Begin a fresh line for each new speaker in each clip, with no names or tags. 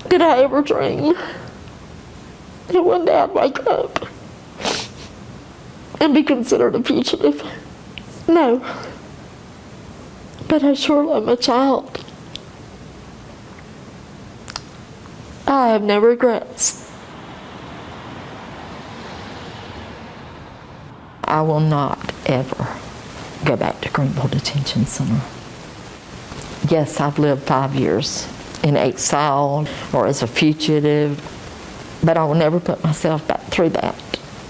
Did I ever dream that one day I'd wake up and be considered a fugitive? No. But I sure love my child. I have no regrets. I will not ever go back to Greenville Detention Center. Yes, I've lived 5 years in exile or as a fugitive, but I will never put myself back through that.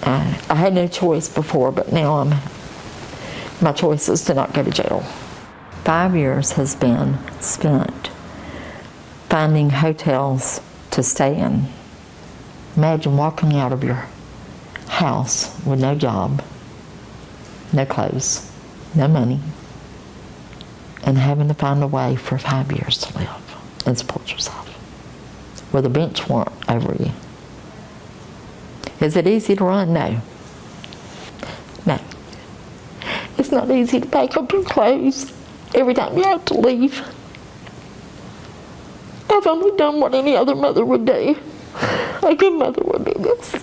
I had no choice before, but now my choice is to not go to jail. 5 years has been spent finding hotels to stay in. Imagine walking out of your house with no job, no clothes, no money, and having to find a way for 5 years to live and support yourself with a bench warrant over you. Is it easy to run? No. No. It's not easy to pack up your clothes every time you have to leave. I've only done what any other mother would do. A good mother would do this.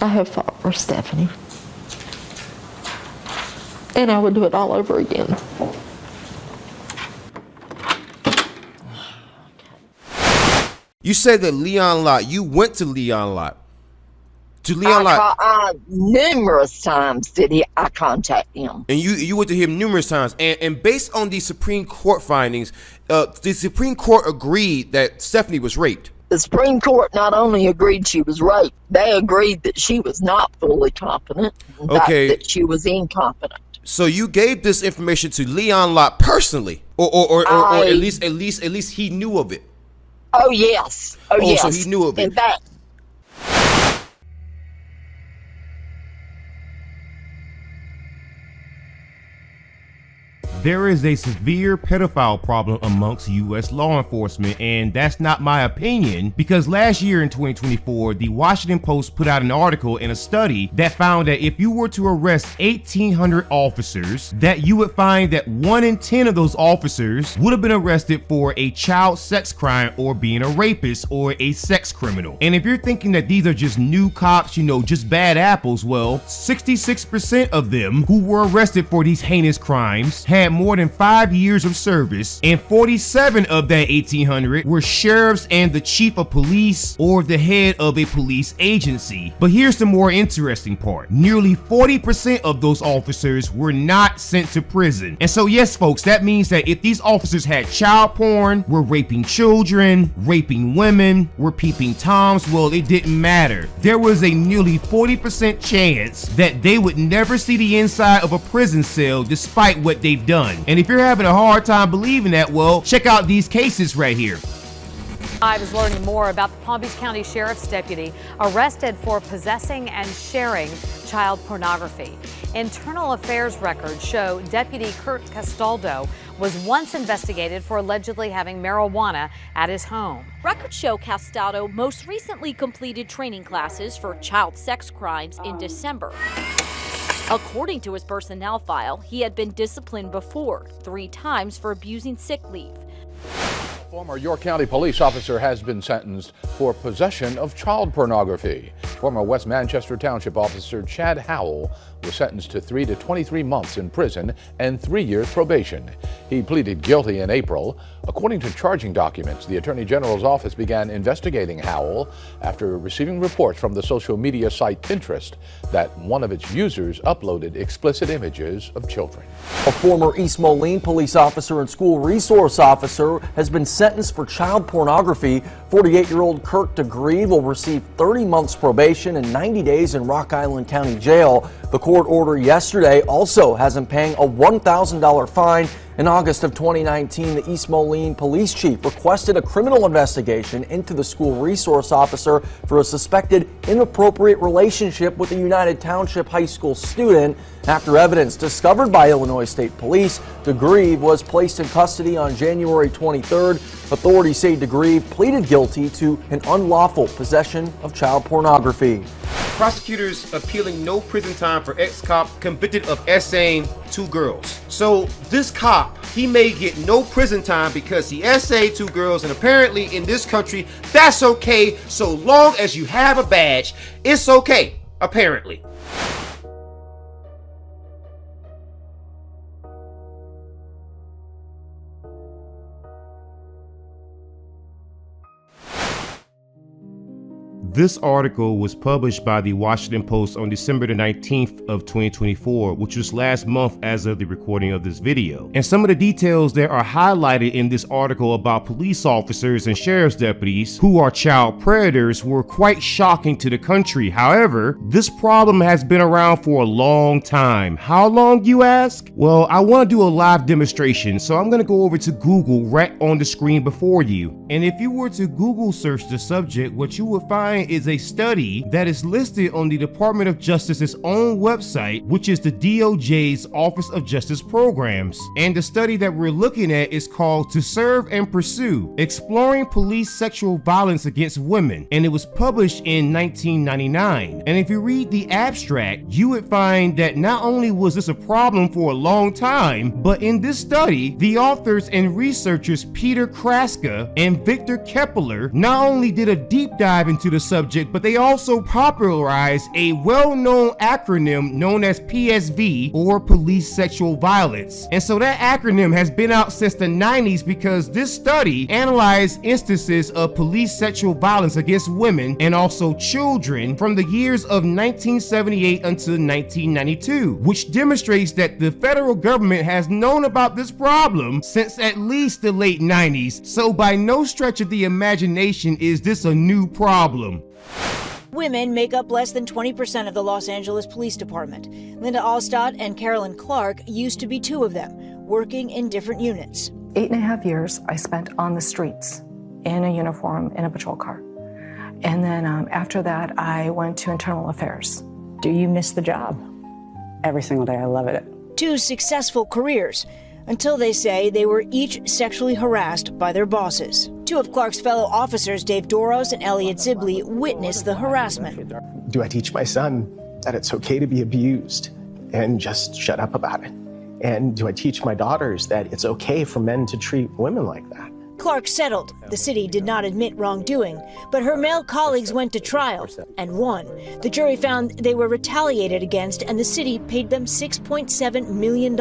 I have fought for Stephanie. And I would do it all over again.
You said that Leon Lott, you went to Leon Lott. To Leon Lott.
Numerous times I contact him.
And you went to him numerous times. And based on the Supreme Court findings, the Supreme Court agreed that Stephanie was raped.
The Supreme Court not only agreed she was raped, they agreed that she was not fully competent. In fact, that she was incompetent.
So you gave this information to Leon Lott personally, or at least he knew of it.
Oh yes. Yes.
So he knew of it.
In fact,
There is a severe pedophile problem amongst U.S. law enforcement, and that's not my opinion, because last year in 2024, the Washington Post put out an article in a study that found that if you were to arrest 1,800 officers, that you would find that 1 in 10 of those officers would have been arrested for a child sex crime or being a rapist or a sex criminal. And if you're thinking that these are just new cops, just bad apples, well, 66% of them who were arrested for these heinous crimes had more than 5 years of service, and 47 of that 1,800 were sheriffs and the chief of police or the head of a police agency. But here's the more interesting part. Nearly 40% of those officers were not sent to prison. And so yes, folks, that means that if these officers had child porn, were raping children, raping women, were peeping toms, well, it didn't matter. There was a nearly 40% chance that they would never see the inside of a prison cell despite what they've done. And if you're having a hard time believing that, well, check out these cases right here.
I was learning more about the Palm Beach County Sheriff's deputy arrested for possessing and sharing child pornography. Internal affairs records show Deputy Kurt Castaldo was once investigated for allegedly having marijuana at his home.
Records show Castaldo most recently completed training classes for child sex crimes in December. According to his personnel file, he had been disciplined before, 3 times for abusing sick leave.
Former York County police officer has been sentenced for possession of child pornography. Former West Manchester Township officer Chad Howell was sentenced to 3 to 23 months in prison and 3 years probation. He pleaded guilty in April. According to charging documents, the Attorney General's office began investigating Howell after receiving reports from the social media site Pinterest that one of its users uploaded explicit images of children.
A former East Moline police officer and school resource officer has been sentenced for child pornography. 48-year-old Kirk DeGreve will receive 30 months probation and 90 days in Rock Island County Jail. The court order yesterday also has him paying a $1,000 fine. In August of 2019, the East Moline police chief requested a criminal investigation into the school resource officer for a suspected inappropriate relationship with a United Township high school student. After evidence discovered by Illinois State Police, DeGreve was placed in custody on January 23rd. Authorities say DeGreve pleaded guilty to an unlawful possession of child pornography.
Prosecutors appealing no prison time for ex-cop convicted of essaying 2 girls. So this cop he may get no prison time because he essayed 2 girls, and apparently in this country, that's okay so long as you have a badge. It's okay, apparently.
This article was published by the Washington Post on December the 19th of 2024, which was last month as of the recording of this video. And some of the details that are highlighted in this article about police officers and sheriff's deputies who are child predators were quite shocking to the country. However, this problem has been around for a long time. How long, you ask? Well, I want to do a live demonstration, so I'm going to go over to Google right on the screen before you. And if you were to Google search the subject, what you would find is a study that is listed on the Department of Justice's own website, which is the DOJ's Office of Justice Programs. And the study that we're looking at is called To Serve and Pursue: Exploring Police Sexual Violence Against Women, and it was published in 1999. And if you read the abstract, you would find that not only was this a problem for a long time, but in this study, the authors and researchers Peter Kraska and Victor Kepler not only did a deep dive into the subject, but they also popularized a well-known acronym known as PSV, or Police Sexual Violence. And so that acronym has been out since the 90s because this study analyzed instances of police sexual violence against women and also children from the years of 1978 until 1992, which demonstrates that the federal government has known about this problem since at least the late 90s. So by no stretch of the imagination is this a new problem.
Women make up less than 20% of the Los Angeles Police Department. Linda Allstott and Carolyn Clark used to be 2 of them, working in different units.
8.5 years I spent on the streets in a uniform in a patrol car. And then after that, I went to internal affairs.
Do you miss the job? Every single day. I love it.
2 successful careers, until they say they were each sexually harassed by their bosses. 2 of Clark's fellow officers, Dave Doros and Elliot Zibley, witnessed the harassment.
Do I teach my son that it's okay to be abused and just shut up about it? And do I teach my daughters that it's okay for men to treat women like that?
Clark settled. The city did not admit wrongdoing, but her male colleagues went to trial and won. The jury found they were retaliated against, and the city paid them $6.7 million.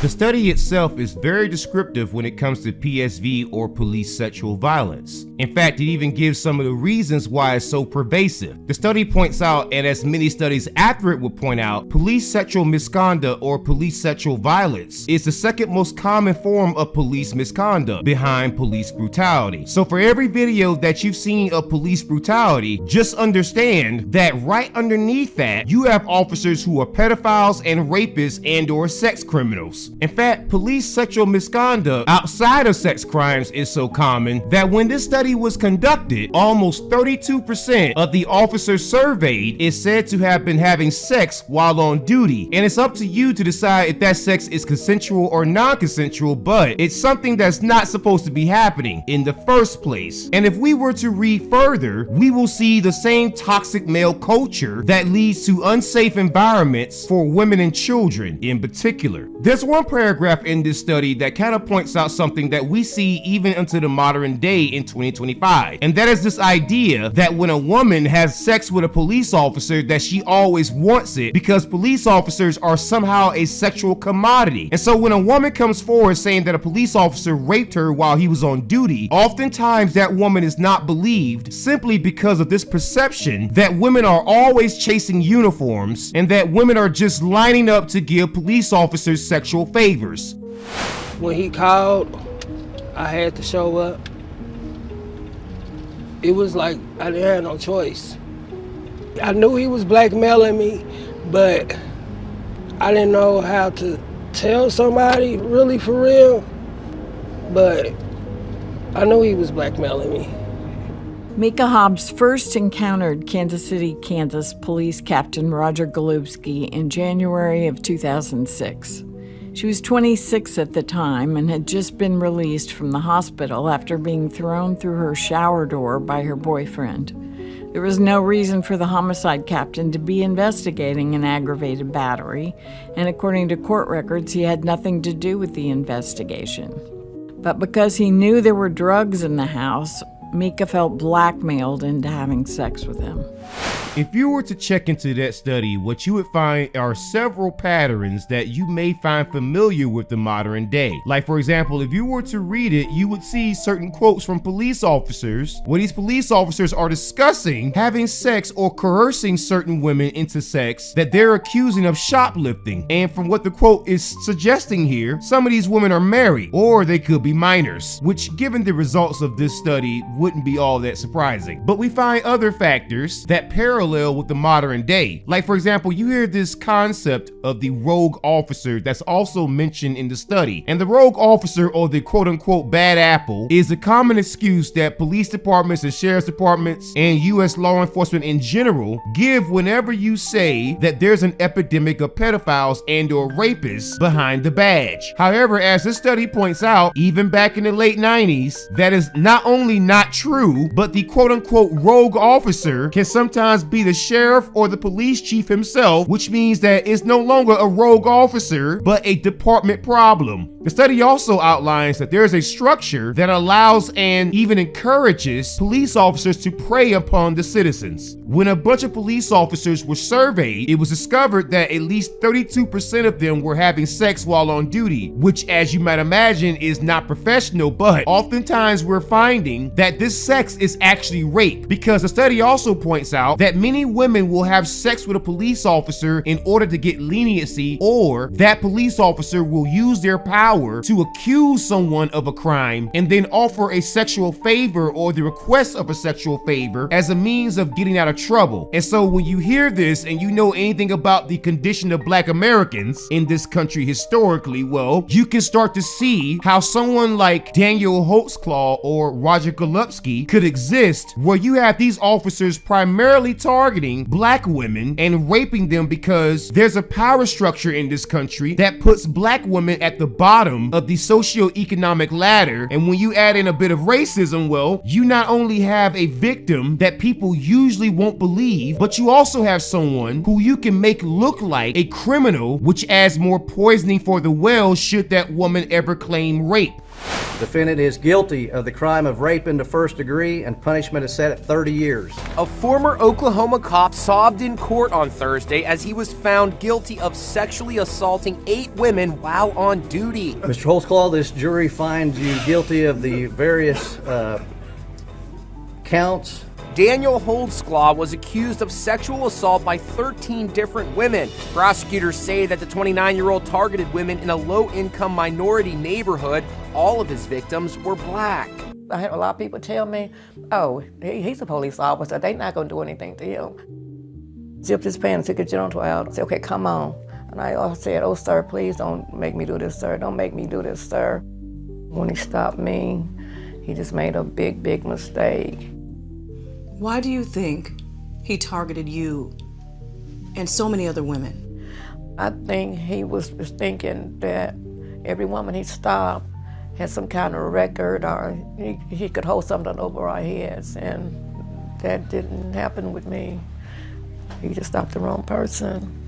The study itself is very descriptive when it comes to PSV, or police sexual violence. In fact, it even gives some of the reasons why it's so pervasive. The study points out, and as many studies after it would point out, police sexual misconduct, or police sexual violence, is the second most common form of police misconduct behind police brutality. So for every video that you've seen of police brutality, just understand that right underneath that, you have officers who are pedophiles and rapists and or sex criminals. In fact, police sexual misconduct outside of sex crimes is so common that when this study was conducted, almost 32% of the officers surveyed is said to have been having sex while on duty. And it's up to you to decide if that sex is consensual or non-consensual, but it's something that's not supposed to be happening in the first place. And if we were to read further, we will see the same toxic male culture that leads to unsafe environments for women and children in particular. There's one paragraph in this study that kind of points out something that we see even into the modern day in 2025, and that is this idea that when a woman has sex with a police officer, that she always wants it because police officers are somehow a sexual commodity. And so when a woman comes forward saying that a police officer raped her while he was on duty, oftentimes that woman is not believed simply because of this perception that women are always chasing uniforms and that women are just lining up to give police officers sexual favors.
When he called, I had to show up. It was like I didn't have no choice. I knew he was blackmailing me, but I didn't know how to tell somebody really for real, but I knew he was blackmailing me.
Mika Hobbs first encountered Kansas City, Kansas Police Captain Roger Golubski in January of 2006. She was 26 at the time and had just been released from the hospital after being thrown through her shower door by her boyfriend. There was no reason for the homicide captain to be investigating an aggravated battery, and according to court records, he had nothing to do with the investigation. But because he knew there were drugs in the house, Mika felt blackmailed into having sex with him.
If you were to check into that study, what you would find are several patterns that you may find familiar with the modern day. Like, for example, if you were to read it, you would see certain quotes from police officers where these police officers are discussing having sex or coercing certain women into sex that they're accusing of shoplifting. And from what the quote is suggesting here, some of these women are married or they could be minors, which given the results of this study wouldn't be all that surprising. But we find other factors that parallel with the modern day. Like, for example, you hear this concept of the rogue officer that's also mentioned in the study. And the rogue officer, or the quote-unquote bad apple, is a common excuse that police departments and sheriff's departments and U.S. law enforcement in general give whenever you say that there's an epidemic of pedophiles and or rapists behind the badge. However, as this study points out, even back in the late 90s, that is not only not true, but the quote-unquote rogue officer can sometimes be the sheriff or the police chief himself, which means that it's no longer a rogue officer, but a department problem. The study also outlines that there is a structure that allows and even encourages police officers to prey upon the citizens. When a bunch of police officers were surveyed, it was discovered that at least 32% of them were having sex while on duty, which, as you might imagine, is not professional, but oftentimes we're finding that this sex is actually rape, because the study also points out that many women will have sex with a police officer in order to get leniency, or that police officer will use their power to accuse someone of a crime and then offer a sexual favor or the request of a sexual favor as a means of getting out of trouble. And so when you hear this and you know anything about the condition of Black Americans in this country historically, well, you can start to see how someone like Daniel Holtzclaw or Roger Golubsky could exist, where you have these officers primarily targeting Black women and raping them because there's a power structure in this country that puts Black women at the bottom of the socioeconomic ladder. And when you add in a bit of racism, well, you not only have a victim that people usually won't believe, but you also have someone who you can make look like a criminal, which adds more poisoning for the well should that woman ever claim rape.
Defendant is guilty of the crime of rape in the first degree, and punishment is set at 30 years.
A former Oklahoma cop sobbed in court on Thursday as he was found guilty of sexually assaulting 8 women while on duty.
Mr. Holtzclaw, this jury finds you guilty of the various counts.
Daniel Holtzclaw was accused of sexual assault by 13 different women. Prosecutors say that the 29-year-old targeted women in a low-income minority neighborhood. All of his victims were Black.
I had a lot of people tell me, oh, he's a police officer. They're not going to do anything to him. Zipped his pants, took his genitals out. I said, okay, come on. And I said, oh, sir, please don't make me do this, sir. Don't make me do this, sir. When he stopped me, he just made a big, big mistake.
Why do you think he targeted you and so many other women?
I think he was thinking that every woman he stopped had some kind of record, or he could hold something over our heads, and that didn't happen with me. He just stopped the wrong person.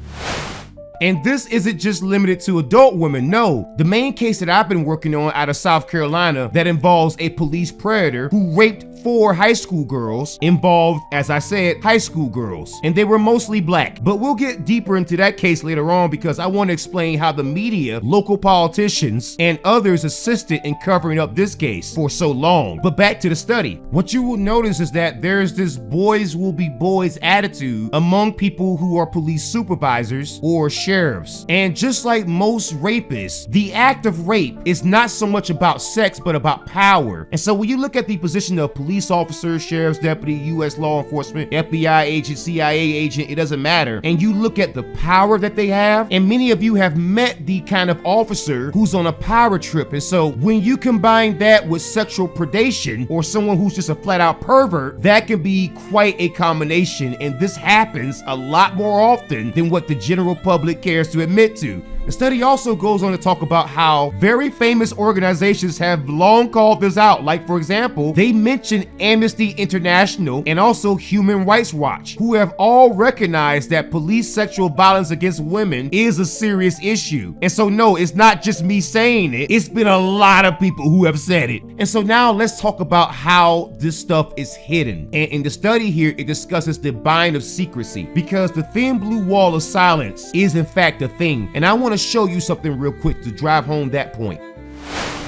And this isn't just limited to adult women, no. The main case that I've been working on out of South Carolina that involves a police predator who raped 4 high school girls involved, as I said, high school girls. And they were mostly Black. But we'll get deeper into that case later on because I want to explain how the media, local politicians, and others assisted in covering up this case for so long. But back to the study. What you will notice is that there's this boys will be boys attitude among people who are police supervisors or sheriffs. And just like most rapists, the act of rape is not so much about sex, but about power. And so when you look at the position of police officer, sheriff's deputy, U.S. law enforcement, FBI agent, CIA agent, it doesn't matter, and you look at the power that they have, and many of you have met the kind of officer who's on a power trip. And so when you combine that with sexual predation or someone who's just a flat-out pervert, that can be quite a combination. And this happens a lot more often than what the general public cares to admit to. The study also goes on to talk about how very famous organizations have long called this out. Like, for example, they mention Amnesty International and also Human Rights Watch, who have all recognized that police sexual violence against women is a serious issue. And so no, it's not just me saying it. It's been a lot of people who have said it. And so now let's talk about how this stuff is hidden. And in the study here, it discusses the bind of secrecy, because the thin blue wall of silence is in fact a thing. And I want to show you something real quick to drive home that point.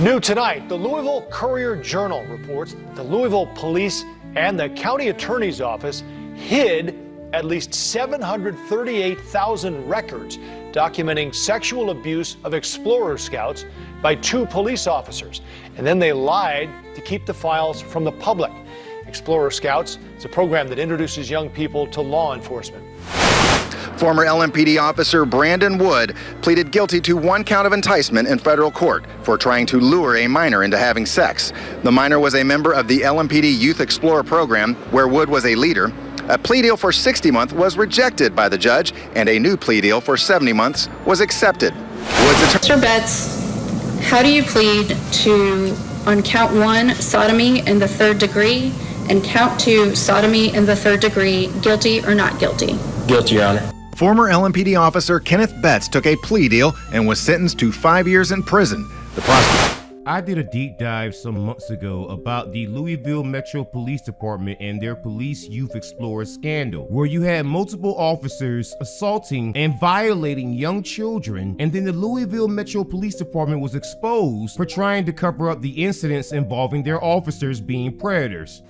New tonight, the Louisville Courier-Journal reports the Louisville Police and the County Attorney's Office hid at least 738,000 records documenting sexual abuse of Explorer Scouts by 2 police officers. And then they lied to keep the files from the public. Explorer Scouts is a program that introduces young people to law enforcement.
Former LMPD officer Brandon Wood pleaded guilty to 1 count of enticement in federal court for trying to lure a minor into having sex. The minor was a member of the LMPD Youth Explorer program, where Wood was a leader. A plea deal for 60 months was rejected by the judge, and a new plea deal for 70 months was accepted.
Mr. Betts, how do you plead to, on count 1, sodomy in the 3rd degree, and count 2, sodomy in the 3rd degree, guilty or not guilty?
Guilty, Your Honor. Former LMPD officer Kenneth Betts took a plea deal and was sentenced to 5 years in prison. The prosecutor.
I did a deep dive some months ago about the Louisville Metro Police Department and their Police Youth Explorer scandal, where you had multiple officers assaulting and violating young children, and then the Louisville Metro Police Department was exposed for trying to cover up the incidents involving their officers being predators.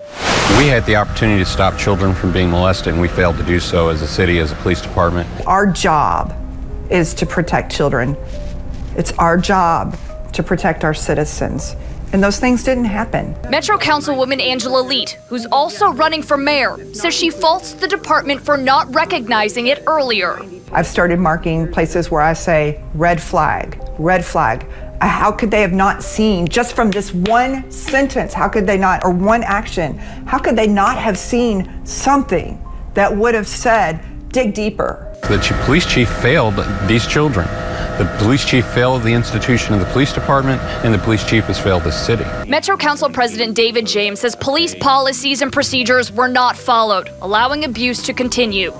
We had the opportunity to stop children from being molested, and we failed to do so as a city, as a police department.
Our job is to protect children. It's our job to protect our citizens. And those things didn't happen.
Metro Councilwoman Angela Leet, who's also running for mayor, says she faults the department for not recognizing it earlier.
I've started marking places where I say, red flag, red flag. How could they have not seen, just from this one sentence, how could they not, or one action, how could they not have seen something that would have said, dig deeper?
The police chief failed these children. The police chief failed the institution of the police department, and the police chief has failed the city.
Metro Council President David James says police policies and procedures were not followed, allowing abuse to continue.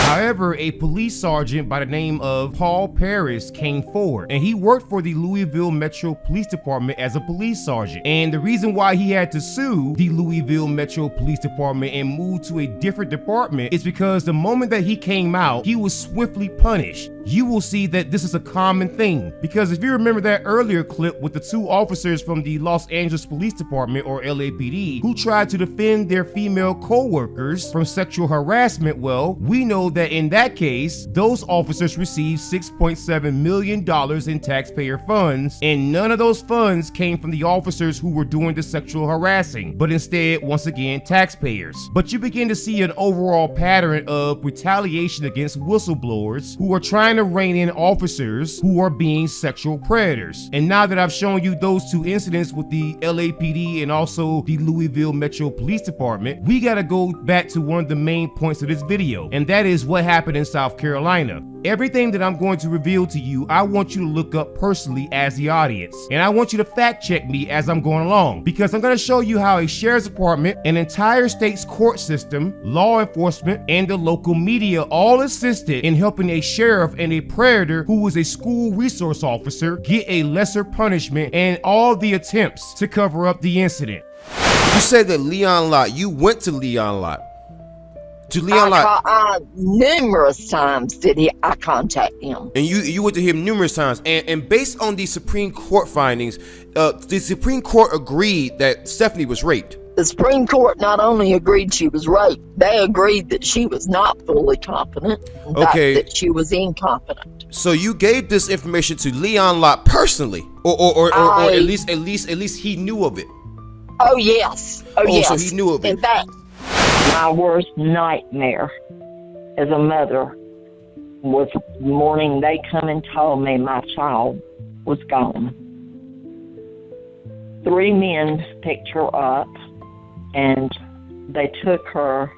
However, a police sergeant by the name of Paul Paris came forward, and he worked for the Louisville Metro Police Department as a police sergeant. And the reason why he had to sue the Louisville Metro Police Department and move to a different department is because the moment that he came out, he was swiftly punished. You will see that this is a common thing, because if you remember that earlier clip with the 2 officers from the Los Angeles Police Department, or LAPD, who tried to defend their female co-workers from sexual harassment, well, we know that in that case, those officers received $6.7 million in taxpayer funds, and none of those funds came from the officers who were doing the sexual harassing, but instead, once again, taxpayers. But you begin to see an overall pattern of retaliation against whistleblowers who are trying to rein in officers who are being sexual predators. And now that I've shown you those 2 incidents with the LAPD and also the Louisville Metro Police Department, we gotta go back to one of the main points of this video, and that is what happened in South Carolina. Everything that I'm going to reveal to you, I want you to look up personally as the audience. And I want you to fact check me as I'm going along, because I'm going to show you how a sheriff's department, an entire state's court system, law enforcement, and the local media all assisted in helping a sheriff and a predator who was a school resource officer get a lesser punishment, and all the attempts to cover up the incident.
You said that Leon Lott, you went to Leon Lott.
Numerous times did I contact him.
And you went to him numerous times. And based on the Supreme Court findings, the Supreme Court agreed that Stephanie was raped.
The Supreme Court not only agreed she was raped, they agreed that she was not fully competent. In fact, that she was incompetent.
So you gave this information to Leon Lott personally, or at least he knew of it.
Oh yes. Yes.
So he knew of it.
In fact,
my worst nightmare as a mother was the morning they come and told me my child was gone. 3 men picked her up and they took her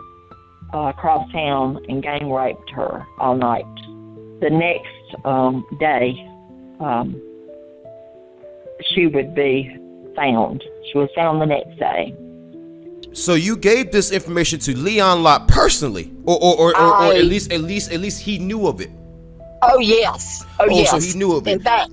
across town and gang raped her all night. The next
day, she would be found. She was found the next day.
So you gave this information to Leon Lott personally, or at least he knew of it.
Oh yes. Yes.
So he knew of it.
In fact.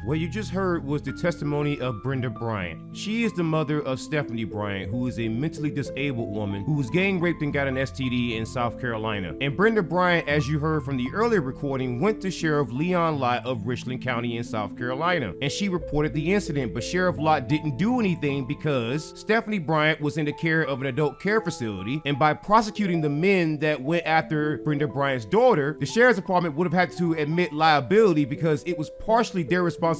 What you just heard was the testimony of Brenda Bryant. She is the mother of Stephanie Bryant, who is a mentally disabled woman who was gang raped and got an STD in South Carolina. And Brenda Bryant, as you heard from the earlier recording, went to Sheriff Leon Lott of Richland County in South Carolina. And she reported the incident, but Sheriff Lott didn't do anything because Stephanie Bryant was in the care of an adult care facility. And by prosecuting the men that went after Brenda Bryant's daughter, the Sheriff's Department would have had to admit liability because it was partially their responsibility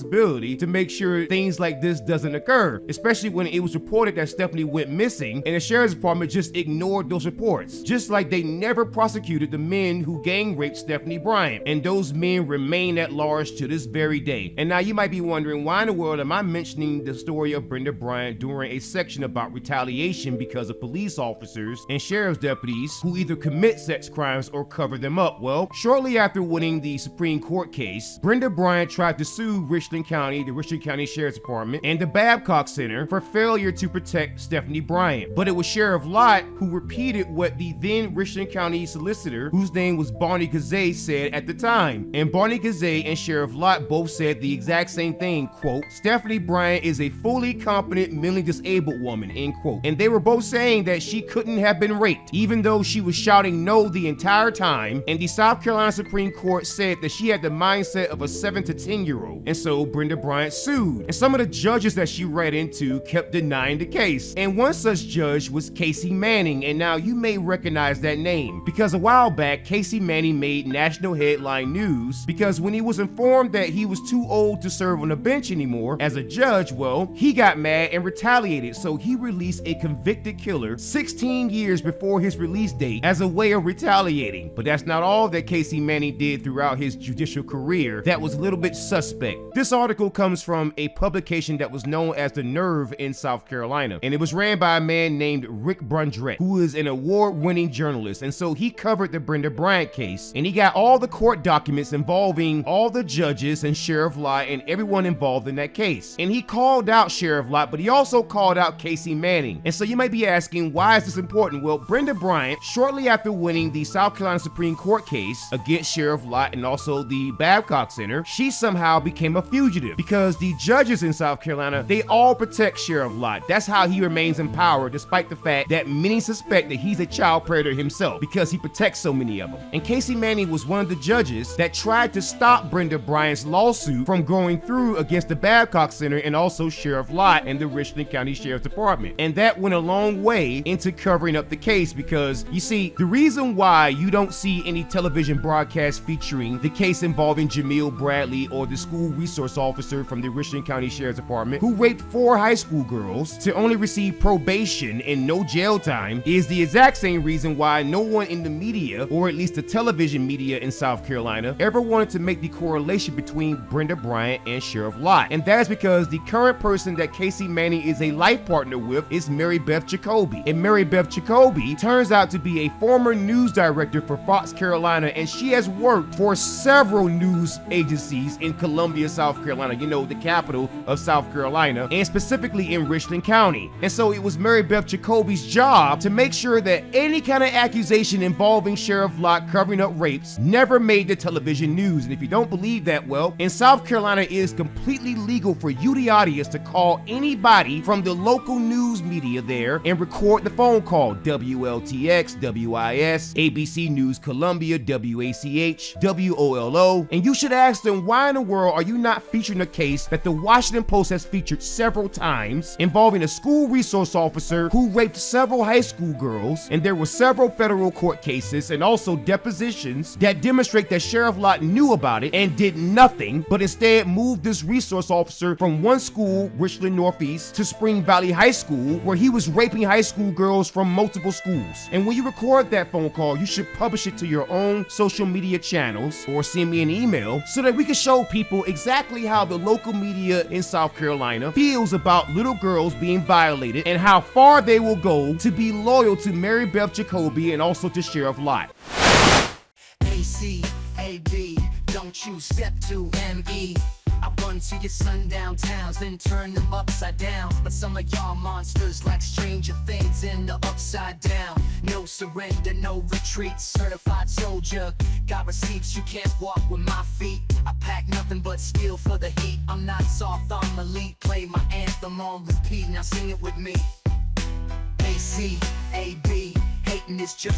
to make sure things like this doesn't occur, especially when it was reported that Stephanie went missing and the Sheriff's Department just ignored those reports, just like they never prosecuted the men who gang raped Stephanie Bryant, and those men remain at large to this very day. And now you might be wondering, why in the world am I mentioning the story of Brenda Bryant during a section about retaliation because of police officers and sheriff's deputies who either commit sex crimes or cover them up? Well, shortly after winning the Supreme Court case, Brenda Bryant tried to sue Richland County, the Richland County Sheriff's Department, and the Babcock Center for failure to protect Stephanie Bryant. But it was Sheriff Lott who repeated what the then Richland County solicitor, whose name was Barney Gazay, said at the time. And Barney Gazay and Sheriff Lott both said the exact same thing, quote, Stephanie Bryant is a fully competent, mentally disabled woman, end quote. And they were both saying that she couldn't have been raped, even though she was shouting no the entire time. And the South Carolina Supreme Court said that she had the mindset of a 7 to 10-year-old. And so Brenda Bryant sued. And some of the judges that she read into kept denying the case. And one such judge was Casey Manning. And now you may recognize that name because a while back, Casey Manning made national headline news because when he was informed that he was too old to serve on the bench anymore as a judge, well, he got mad and retaliated. So he released a convicted killer 16 years before his release date as a way of retaliating. But that's not all that Casey Manning did throughout his judicial career that was a little bit suspect. This article comes from a publication that was known as The Nerve in South Carolina, and it was ran by a man named Rick Brundrett, who is an award-winning journalist. And so he covered the Brenda Bryant case, and he got all the court documents involving all the judges and Sheriff Lott and everyone involved in that case. And he called out Sheriff Lott, but he also called out Casey Manning. And so you might be asking, why is this important? Well, Brenda Bryant, shortly after winning the South Carolina Supreme Court case against Sheriff Lott and also the Babcock Center, she somehow became a fugitive because the judges in South Carolina, they all protect Sheriff Lott. That's how he remains in power, despite the fact that many suspect that he's a child predator himself because he protects so many of them. And Casey Manning was one of the judges that tried to stop Brenda Bryant's lawsuit from going through against the Babcock Center and also Sheriff Lott and the Richland County Sheriff's Department. And that went a long way into covering up the case because, you see, the reason why you don't see any television broadcast featuring the case involving Jamil Bradley or the school resource officer from the Richland County Sheriff's Department who raped 4 high school girls to only receive probation and no jail time is the exact same reason why no one in the media, or at least the television media in South Carolina, ever wanted to make the correlation between Brenda Bryant and Sheriff Lott. And that is because the current person that Casey Manning is a life partner with is Mary Beth Jacoby. And Mary Beth Jacoby turns out to be a former news director for Fox Carolina, and she has worked for several news agencies in Columbia, South Carolina, you know, the capital of South Carolina, and specifically in Richland County. And so it was Mary Beth Jacoby's job to make sure that any kind of accusation involving Sheriff Lott covering up rapes never made the television news. And if you don't believe that, well, in South Carolina, it is completely legal for you, the audience, to call anybody from the local news media there and record the phone call. WLTX, WIS, ABC News Columbia, WACH, WOLO, and you should ask them, why in the world are you not featuring a case that the Washington Post has featured several times involving a school resource officer who raped several high school girls, and there were several federal court cases and also depositions that demonstrate that Sheriff Lott knew about it and did nothing, but instead moved this resource officer from one school, Richland Northeast, to Spring Valley High School, where he was raping high school girls from multiple schools. And when you record that phone call, you should publish it to your own social media channels or send me an email so that we can show people exactly how the local media in South Carolina feels about little girls being violated and how far they will go to be loyal to Mary Beth Jacoby and also to Sheriff Lott.
ACAB don't you step to M.E. I run to your sundown towns, then turn them upside down. But some of y'all monsters like Stranger Things in the upside down. No surrender, no retreat, certified soldier. Got receipts, you can't walk with my feet. I pack nothing but steel for the heat. I'm not soft, I'm elite. Play my anthem on repeat, now sing it with me. A-C-A-B, hating is just